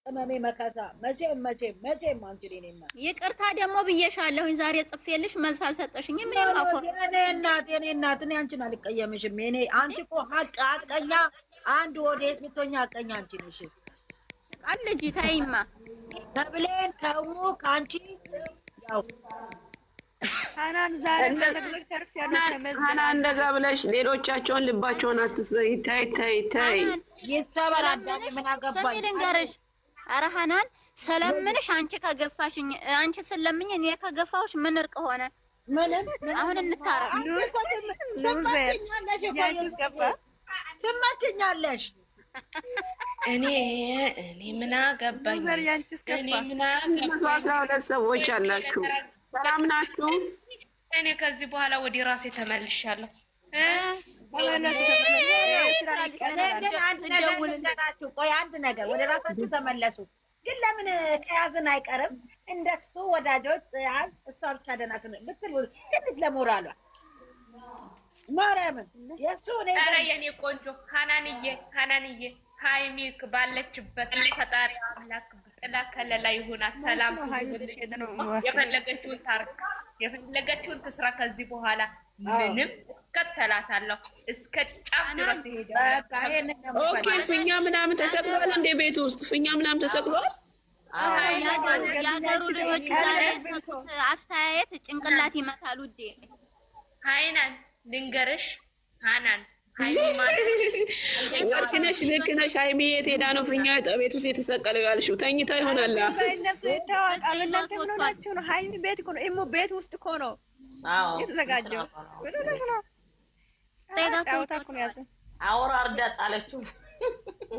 ቅመሜ መከታ መቼም አንቺ ነኝና ይቅርታ ደግሞ ብዬሻለሁኝ። ዛሬ ጽፌልሽ መልስ አልሰጠሽኝ። ምን ያማኮር የኔ እናት እኔ አንቺን አልቀየምሽም። እኔ አንቺ እኮ ሀቀኛ አንድ ወዴስ ብትሆኛ ሀቀኛ አንቺ ነሽ። ቃል ልጅ ታይማ ተብሌን ከሙ ከአንቺ ያው ሀናን ዛሬ ተዘግዘግ ተርፍ ያለው ተመዝገና ሀናን እንደዛ ብለሽ ሌሎቻቸውን ልባቸውን አትስበይ። ታይ ይሰበር አዳኔ ምን አገባኝ። ሰሚ ልንገርሽ፣ ኧረ ሀናን ሰለምንሽ አንቺ ከገፋሽኝ አንቺ ስለምኝ እኔ ከገፋሁሽ ምን እርቅ ሆነ? ምንም አሁን እንታረቅ። ትመችኛለሽ። እኔ ምን አገባኝ? እኔ ምን አገባኝ? 12 ሰዎች አላችሁ። ሰላም ናችሁ? እኔ ከዚህ በኋላ ወደ ራሴ ተመልሻለሁ። ቆይ አንድ ነገር ወደ ራሳችሁ ተመለሱ። ግን ለምን ከያዝን አይቀርም እንደሱ ወዳጆች እሷ ብቻ ደህና ብትል ትንሽ ለሞራሏ ማርያምን የእሱ የኔ ቆንጆ ሀናንዬ ሀይሚክ ባለችበት ፈጣሪ አምላክ ጥላ ከለላ ይሆናል። ሰላም የፈለገችውን ታርክ፣ የፈለገችውን ትስራ። ከዚህ በኋላ ምንም እከተላታለሁ እስከ ጫፍ ድረስ ይሄዳል። ኦኬ ፍኛ ምናምን ተሰቅሏል እንደ ቤት ውስጥ ፍኛ ምናምን ተሰቅሏል። የሀገሩ ልጆች ዛሬ የሰጡት አስተያየት ጭንቅላት ይመታል። ውዴ ሀይናን ልንገርሽ ሀናን ወርቅነሽ ልክ ነሽ። ሀይሚ የት ሄዳ ነው ፍኛ ቤት ውስጥ የተሰቀለው ያልሽው? ተኝታ ይሆናል። እነሱ ይታወቃል። እናንተ ምን ሆናችሁ ነው? ሀይሚ ቤት እኮ ነው እሞ ቤት ውስጥ እኮ ነው የተዘጋጀው። ጫወታ እኮ ነው ያዘው። አወራርዳ ጣለችው።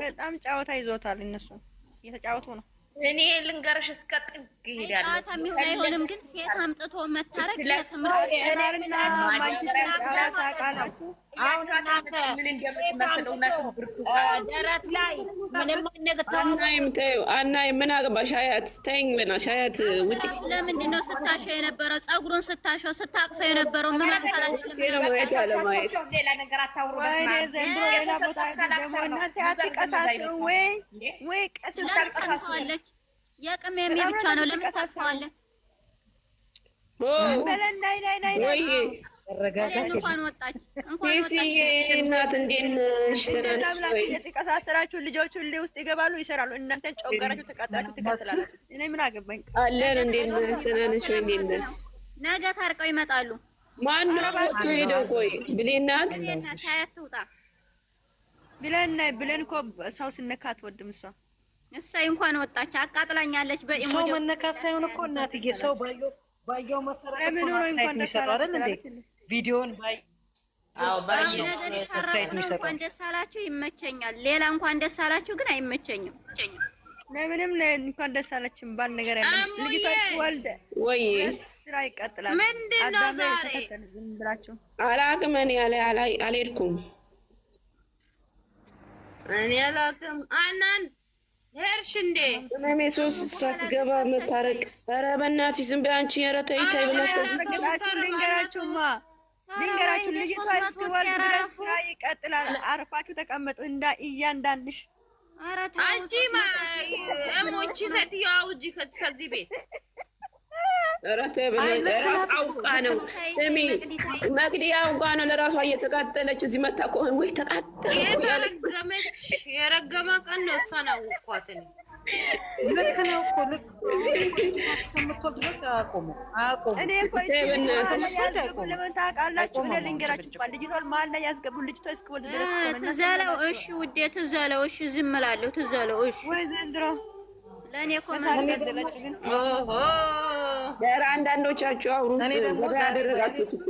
በጣም ጫወታ ይዞታል። እነሱ እየተጫወቱ ነው። እኔ ልንገርሽ እስከ ጥግ ይሄዳል። ጨዋታ የሚሆን አይሆንም ግን ሴት አምጥቶ መታረቅ ለትምህርትና ማንቸስተር ጨዋታ ቃላችሁ አሁን እናንተ ምን እንደምትመስለው እውነት ብርቱ ደረት ላይ ምንም አናይ ምን አገባሽ? ሀያት ተይኝ በናትሽ ሀያት ውጪ። ለምንድን ነው ስታሸው የነበረው? ፀጉሩን ስታሸው ስታቅፈው የነበረው ምን አታላችሁ? ሌላ ነገር አታውሩ። ወይኔ ዘንድሮ ሌላ ቦታ ደግሞ እናንተ አትቀሳስሩ። ወይ ቀሳስዋለች። የቅሜ ብቻ ነው ለምቀሳስዋለች። በለን ናይ ወይ እንኳን ወጣች እናት እንዴት ነሽ? የተቀሳሰራችሁ ልጆች ሁሌ ውስጥ ይገባሉ፣ ይሰራሉ። እናንተ ጮገራችሁ ተቃጥላችሁ ትከተላላችሁ። እኔ ምን አገባኝ? አለን እንዴት ነሽ? ደህና ነሽ ወይ? እንዴት ነሽ? ነገ ታርቀው ይመጣሉ። ማን ነው ወጥቶ ሄደው? ቆይ ብሌን ናት። ታያት ትውጣ ብለን እኮ ሰው ስነካ አትወድም እሷ። እሰይ እንኳን ወጣች። አቃጥላኛለች። በኢሞ ሰው መነካት ሳይሆን እኮ እናትዬ ሰው ባየው መሰረት ለምን ነው እንኳን ደስ አላችሁ? ቪዲዮን እንኳን ደስ አላችሁ ይመቸኛል። ሌላ እንኳን ደስ አላችሁ ግን አይመቸኝም። ለምንም እንኳን ደስ አላችሁ ባል ነገር ያለ ልጅቷ ወልደ ወይ ስራ ይቀጥላል። ምንድነው ዛሬ ዝም ብላችሁ አላቅም። እኔ አልሄድኩም። እኔ አላቅም። አናን ሄርሽ እንዴ እኔ ሶስት ሳትገባ መታረቅ። ኧረ በእናትሽ ዝም በይ አንቺ። ኧረ ተይ ተይ ብለሽ ልንገራችሁማ ልጅቷ እስክወልድ ድረስ ስራ ይቀጥላል። አርፋችሁ ተቀመጡ እያንዳንድሽ። አንቺ እሞቺ ሴትዮዋ ውጪ ከዚህ ቤት። ኧረ ተይ ብለሽ እራስ አውቃ ነው። ስሚ መቅዲ አውቃ ነው ለራሷ እየተቃጠለች እዚህ መታ ከሆነ ወይ ተቃጠለች። የረገመ ቀን ነው እሷን አወኳት። ልክ ነው እኮ ልክ እስከምትወልድ ድረስ አያቆሙ። እኔ እኮ ለምን ታውቃላችሁ? እኔ ልንገራችሁ ልጅቷን ማን ላይ ያስገቡ? ልጅቷ እስክወልድ ድረስ ትዘለው። እሺ ውዴ ትዘለው። እሺ ዝም እላለሁ። ትዘለው። እሺ ወይ ዘንድሮ ለእኔ እኮ ኧረ አንዳንዶቻችሁ አውሩት ያደረጋችሁት እኮ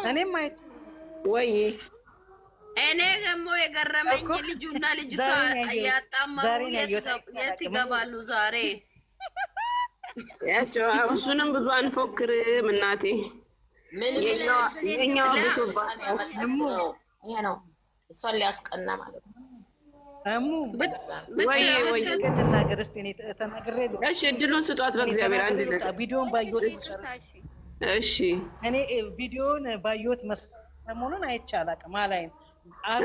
እኔም አይቼ ወይ እኔ ደግሞ የገረመኝ ልጁና ልጅቷ ያጣመሩ የት ይገባሉ ዛሬ? ያቸው እሱንም ብዙ አንፎክርም እናቴ። የኛው ብሶባት ይሄ ነው እሷን ሊያስቀና ማለት ነው። ወይ ከተናገር እስቲ እኔ ተናግሬ እሺ፣ እድሉን ስጧት በእግዚአብሔር። አንድ ነገር ቪዲዮን ባየሁት እሺ፣ እኔ ቪዲዮን ባየሁት ሰሞኑን አይቼ አላውቅም። አላይም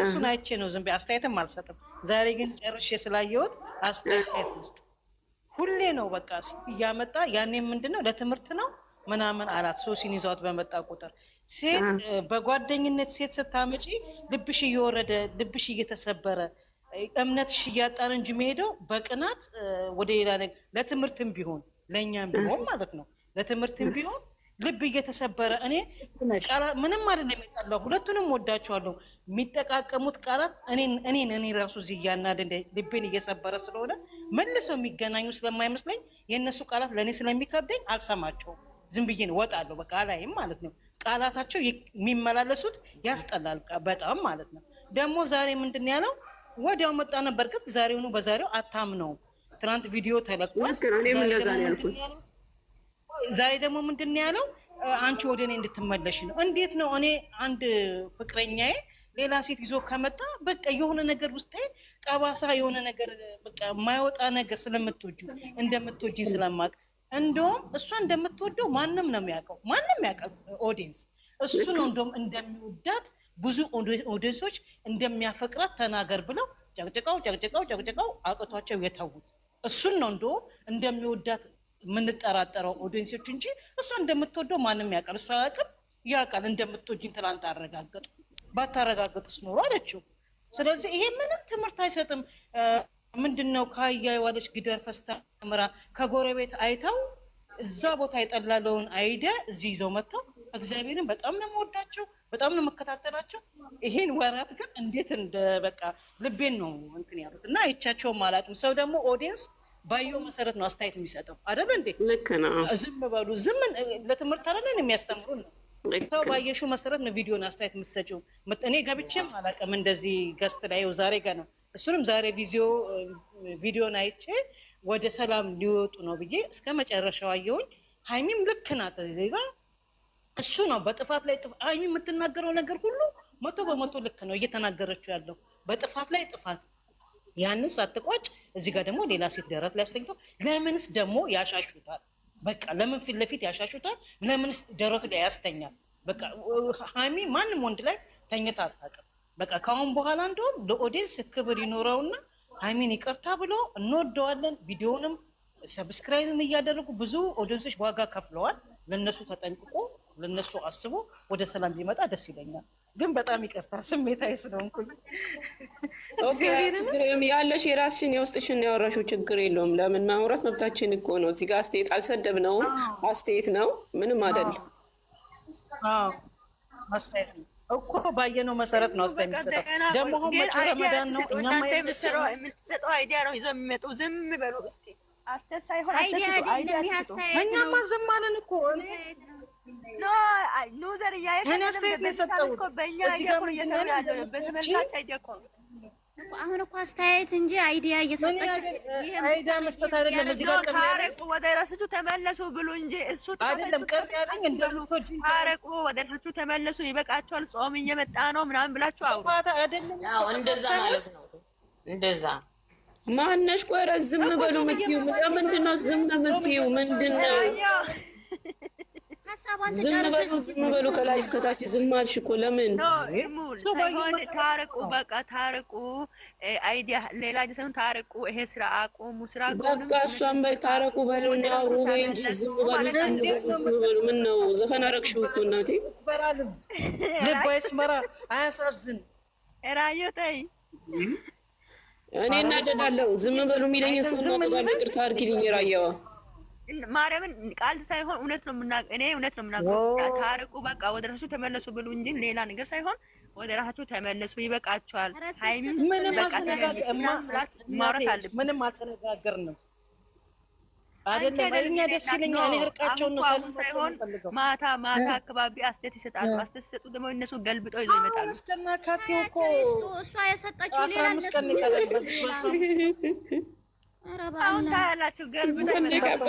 እሱን አይቼ ነው ዝም ብዬ አስተያየትም አልሰጥም። ዛሬ ግን ጨርሼ ስላየሁት አስተያየት ልስጥ። ሁሌ ነው በቃ እያመጣ ያኔ ምንድነው ለትምህርት ነው ምናምን አላት። ሶሲን ይዟት በመጣ ቁጥር ሴት በጓደኝነት ሴት ስታመጪ ልብሽ እየወረደ ልብሽ እየተሰበረ እምነትሽ እያጣን እንጂ የሚሄደው በቅናት ወደ ሌላ ነገር ለትምህርትም ቢሆን ለእኛም ቢሆን ማለት ነው ለትምህርትም ቢሆን ልብ እየተሰበረ እኔ ምንም አይደለም የሚጣላው ሁለቱንም ወዳቸዋለሁ። የሚጠቃቀሙት ቃላት እኔ ራሱ እዚህ እያናደደ ልቤን እየሰበረ ስለሆነ መልሰው የሚገናኙ ስለማይመስለኝ የእነሱ ቃላት ለእኔ ስለሚከብደኝ አልሰማቸውም። ዝም ብዬ እወጣለሁ በቃ አላይም ማለት ነው። ቃላታቸው የሚመላለሱት ያስጠላል በጣም ማለት ነው። ደግሞ ዛሬ ምንድን ያለው ወዲያው መጣ ነበር ግን ዛሬውኑ በዛሬው አታምነውም። ትናንት ቪዲዮ ተለቋል። ዛሬ ደግሞ ምንድን ያለው አንቺ ወደ እኔ እንድትመለሽ ነው። እንዴት ነው እኔ አንድ ፍቅረኛዬ ሌላ ሴት ይዞ ከመጣ በቃ የሆነ ነገር ውስጤ ጠባሳ የሆነ ነገር በቃ የማይወጣ ነገር እንደምትወጂ ስለማቅ እንደውም እሷ እንደምትወደው ማንም ነው የሚያውቀው። ማንም ያውቃል ኦዲየንስ እሱ ነው እንደውም እንደሚወዳት ብዙ ኦዲየንሶች እንደሚያፈቅራት ተናገር ብለው ጨቅጭቀው አቅቷቸው የተዉት እሱን ነው እንደውም እንደሚወዳት የምንጠራጠረው ኦዲየንሶች እንጂ እሷ እንደምትወደው ማንም ያውቃል። እሷ ያውቃል እንደምትወጂኝ ትላንት አረጋገጡ። ባታረጋግጥስ ኖሮ አለችው። ስለዚህ ይሄ ምንም ትምህርት አይሰጥም። ምንድነው ከአህያ የዋለች ግደር ፈስታ ምራ ከጎረቤት አይተው እዛ ቦታ የጠላለውን አይደ እዚህ ይዘው መጥተው እግዚአብሔርን በጣም ነው የምወዳቸው፣ በጣም ነው የምከታተላቸው። ይሄን ወራት ግን እንዴት እንደ በቃ ልቤን ነው እንትን ያሉት እና አይቻቸውም አላውቅም። ሰው ደግሞ ኦዲየንስ ባየው መሰረት ነው አስተያየት የሚሰጠው አይደል እንዴ? ልክ ነው። ዝም በሉ ዝም ለትምህርት አይደል የሚያስተምሩን ነው። ሰው ባየሽው መሰረት ነው ቪዲዮን አስተያየት የምትሰጪው። እኔ ገብቼም አላውቅም እንደዚህ ገስት ላይ ዛሬ ገና እሱንም ዛሬ ቪዲዮን አይቼ ወደ ሰላም ሊወጡ ነው ብዬ እስከ መጨረሻው አየሁኝ። ሀይሚም ልክ ናት። እሱ ነው በጥፋት ላይ ሀይሚ የምትናገረው ነገር ሁሉ 100% ልክ ነው እየተናገረችው ያለው በጥፋት ላይ ጥፋት። ያንን ሳትቋጭ እዚህ ጋር ደግሞ ሌላ ሴት ደረት ላይ አስተኝቶ ለምንስ ደግሞ ያሻሹታል? በቃ ለምን ፊት ለፊት ያሻሹታል? ለምንስ ደረቱ ላይ ያስተኛል? በቃ ሀይሚ ማንም ወንድ ላይ ተኝታ አታውቅም። በቃ ካሁን በኋላ እንደውም ለኦዲየንስ ክብር ይኖረውና ሀይሚን ይቅርታ ብሎ እንወደዋለን። ቪዲዮንም ሰብስክራይብም እያደረጉ ብዙ ኦዲየንሶች ዋጋ ከፍለዋል። ለነሱ ተጠንቅቆ ለነሱ አስቦ ወደ ሰላም ቢመጣ ደስ ይለኛል። ግን በጣም ይቅርታ ስሜታዊ ስለሆንኩኝ። ያለሽ የራስሽን የውስጥሽን ያወራሽው ችግር የለውም። ለምን ማውራት መብታችን እኮ ነው። እዚህ ጋር አስተያየት አልሰደብነውም። አስተያየት ነው ምንም አይደለም። አስተያየት ነው እኮ ባየነው መሰረት ነው አስተያየት የሚሰጠው። ደግሞ አሁን መጪው ረመዳን ነው። እኛማ የምትሰጠው አይዲያ ነው ይዞ የሚመጡ ዝም በሉ እስኪ። አስተያየት ሳይሆን አስተያየት አይዲያ ትሰጡ። እኛማ ዝም አለን እኮ ኖ ዘር እያየሽ እኮ በእኛ አይዲያ እኮ እየሰሩ ያለው በተመልካች አይዲያ እኮ አሁን እኮ አስተያየት እንጂ አይዲያ እየሰጠች አይዲያ መስጠት አይደለም። እዚህ ጋር ታረቁ ወደ ራሳችሁ ተመለሱ ብሎ እንጂ እሱ አይደለም ቀር ያለኝ እንደምትወጂ ታረቁ ወደ ራሳችሁ ተመለሱ ይበቃችኋል፣ ጾም እየመጣ ነው ምናምን ብላችሁ አውሩ። አይደለም ያው እንደዛ ማለት ነው። እንደዛ ማነሽ? ቆይ ኧረ ዝም በሉ የምትይው ምንድን ነው? ዝም የምትይው ምንድን ነው? ዝም በሉ ከላይ እስከታች ዝም አልሽ እኮ ለምን? ሳይሆን ታረቁ፣ በቃ ታረቁ። አይዲያ ሌላ ሳይሆን ታረቁ። ይሄ ስራ አቁሙ፣ ስራ በቃ እሷም በይ ታረቁ በሉና አውሩ በይ እንጂ ዝም በሉ። ምን ነው ዘፈን አደረግሽው እኮ እናቴ። ልብ አይስመራ አያሳዝን። ራዮ ተይ እኔ እናደዳለሁ። ዝም በሉ የሚለኝ ሰው ነው። ተባለ ይቅርታ አድርጊልኝ ራያዋ ማርያምን ቃል ሳይሆን እውነት ነው የምናገር። እኔ እውነት ነው የምናገር። ታረቁ በቃ ወደ ራሳችሁ ተመለሱ ብሉ እንጂ ሌላ ነገር ሳይሆን ወደ ራሳችሁ ተመለሱ፣ ይበቃችኋል። ሃይሚን በቃ ማውራት አለ። ምንም አልተነጋገርንም አይደለም። እኛ ደስ ይለኛል። እኔ እርቃቸውን ነው ሳይሆን ማታ አካባቢ አስተያየት ይሰጣሉ። አስተያየት ሲሰጡ ደግሞ እነሱ ገልብጠው ይዘው ይመጣሉ። እስከና ካቴው እኮ እሷ የሰጠችው ሌላ እነሱ አሁን ታያላችሁ ገልብጠው ይመጣሉ።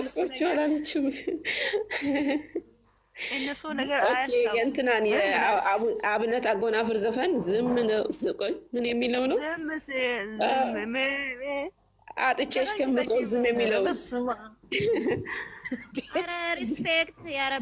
እነሱ ነገር አያስታውቁም። እንትናን የአብነት አጎናፍር ዘፈን ዝም ነው ቆይ ምን የሚለው ነው? ዝም አጥቼሽ ከምቆይ ዝም የሚለው ሪስፔክት ያረብ